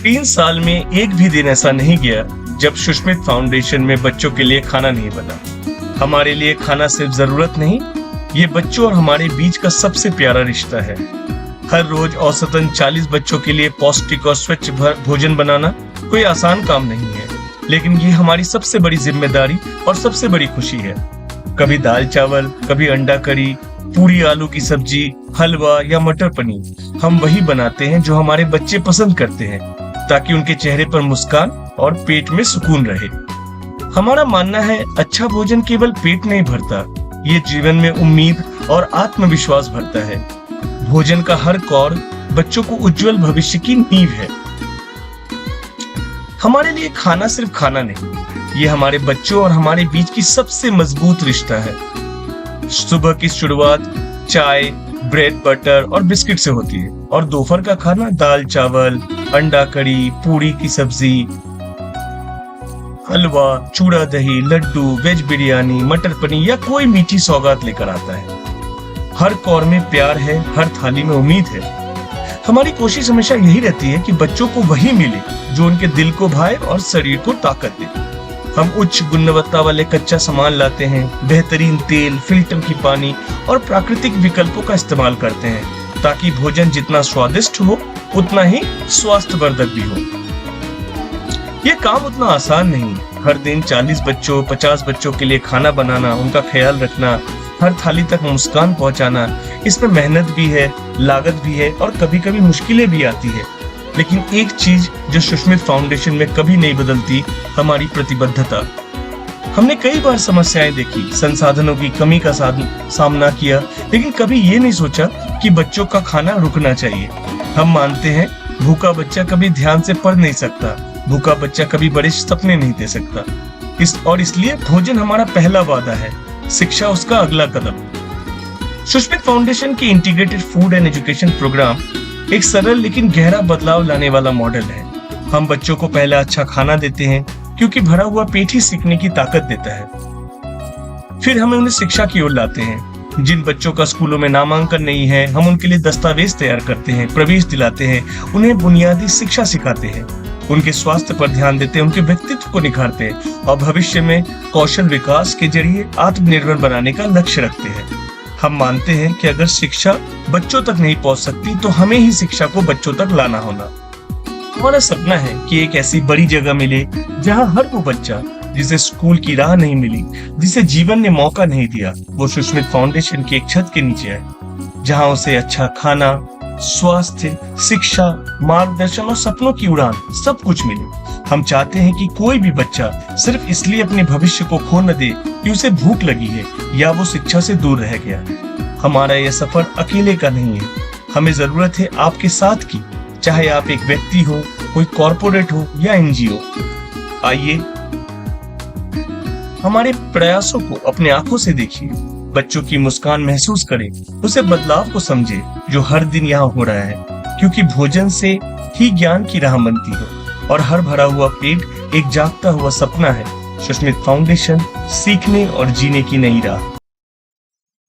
3 साल में एक भी दिन ऐसा नहीं गया जब सुष्मित फाउंडेशन में बच्चों के लिए खाना नहीं बना। हमारे लिए खाना सिर्फ जरूरत नहीं, ये बच्चों और हमारे बीच का सबसे प्यारा रिश्ता है। हर रोज औसतन 40 बच्चों के लिए पौष्टिक और स्वच्छ भोजन बनाना कोई आसान काम नहीं है, लेकिन ये हमारी सबसे बड़ी जिम्मेदारी और सबसे बड़ी खुशी है। कभी दाल चावल, कभी अंडा करी, पूरी आलू की सब्जी, हलवा या मटर पनीर, हम वही बनाते हैं जो हमारे बच्चे पसंद करते हैं, ताकि उनके चेहरे पर मुस्कान और पेट में सुकून रहे। हमारा मानना है अच्छा भोजन केवल पेट नहीं भरता, ये जीवन में उम्मीद और आत्मविश्वास भरता है। भोजन का हर कौर बच्चों को उज्जवल भविष्य की नींव है। हमारे लिए खाना सिर्फ खाना नहीं, ये हमारे बच्चों और हमारे बीच की सबसे मजबूत रिश्ता है। सुबह की शुरुआत चाय, ब्रेड, बटर और बिस्किट से होती है, और दोपहर का खाना दाल चावल, अंडा करी, पूरी की सब्जी, हलवा, चूड़ा दही, लड्डू, वेज बिरयानी, मटर पनीर या कोई मीठी सौगात लेकर आता है। हर कौर में प्यार है, हर थाली में उम्मीद है। हमारी कोशिश हमेशा यही रहती है कि बच्चों को वही मिले जो उनके दिल को भाए और शरीर को ताकत दे। हम उच्च गुणवत्ता वाले कच्चा सामान लाते हैं, बेहतरीन तेल, फिल्टर की पानी और प्राकृतिक विकल्पों का इस्तेमाल करते हैं, ताकि भोजन जितना स्वादिष्ट हो उतना ही स्वास्थ्यवर्धक भी हो। ये काम उतना आसान नहीं। हर दिन 40 बच्चों, 50 बच्चों के लिए खाना बनाना, उनका ख्याल रखना, हर थाली तक मुस्कान पहुंचाना, इसमें मेहनत भी है, लागत भी है और कभी कभी मुश्किलें भी आती है। लेकिन एक चीज जो सुष्मित फाउंडेशन में कभी नहीं बदलती, हमारी प्रतिबद्धता। हमने कई बार समस्याएं देखी, संसाधनों की कमी का सामना किया, लेकिन कभी ये नहीं सोचा कि बच्चों का खाना रुकना चाहिए। हम मानते हैं भूखा बच्चा कभी ध्यान से पढ़ नहीं सकता, भूखा बच्चा कभी बड़े सपने नहीं दे सकता। इसलिए भोजन हमारा पहला वादा है, शिक्षा उसका अगला कदम। सुष्मित फाउंडेशन के integrated food and education programme एक सरल लेकिन गहरा बदलाव लाने वाला मॉडल है। हम बच्चों को पहला अच्छा खाना देते हैं, क्योंकि भरा हुआ पेट ही सीखने की ताकत देता है। फिर हम उन्हें शिक्षा की ओर लाते हैं। जिन बच्चों का स्कूलों में नामांकन नहीं है, हम उनके लिए दस्तावेज तैयार करते हैं, प्रवेश दिलाते हैं, उन्हें बुनियादी शिक्षा सिखाते हैं, उनके स्वास्थ्य पर ध्यान देते हैं, उनके व्यक्तित्व को निखारते हैं और भविष्य में कौशल विकास के जरिए आत्मनिर्भर बनाने का लक्ष्य रखते हैं। हम मानते हैं कि अगर शिक्षा बच्चों तक नहीं पहुंच सकती, तो हमें ही शिक्षा को बच्चों तक लाना होना। हमारा सपना है कि एक ऐसी बड़ी जगह मिले जहां हर वो बच्चा जिसे स्कूल की राह नहीं मिली, जिसे जीवन ने मौका नहीं दिया, वो सुष्मित फाउंडेशन की एक छत के नीचे आए, जहां उसे अच्छा खाना, स्वास्थ्य, शिक्षा, मार्गदर्शन और सपनों की उड़ान सब कुछ मिले। हम चाहते हैं कि कोई भी बच्चा सिर्फ इसलिए अपने भविष्य को खो न दे कि उसे भूख लगी है या वो शिक्षा से दूर रह गया। हमारा यह सफर अकेले का नहीं है, हमें जरूरत है आपके साथ की, चाहे आप एक व्यक्ति हो, कोई कॉर्पोरेट हो या एनजीओ। आइए हमारे प्रयासों को अपने आंखों से देखिए, बच्चों की मुस्कान महसूस करें, उसे बदलाव को समझे जो हर दिन यहाँ हो रहा है, क्योंकि भोजन से ही ज्ञान की राह बनती है और हर भरा हुआ पेट एक जागता हुआ सपना है। सुष्मित फाउंडेशन, सीखने और जीने की नई राह।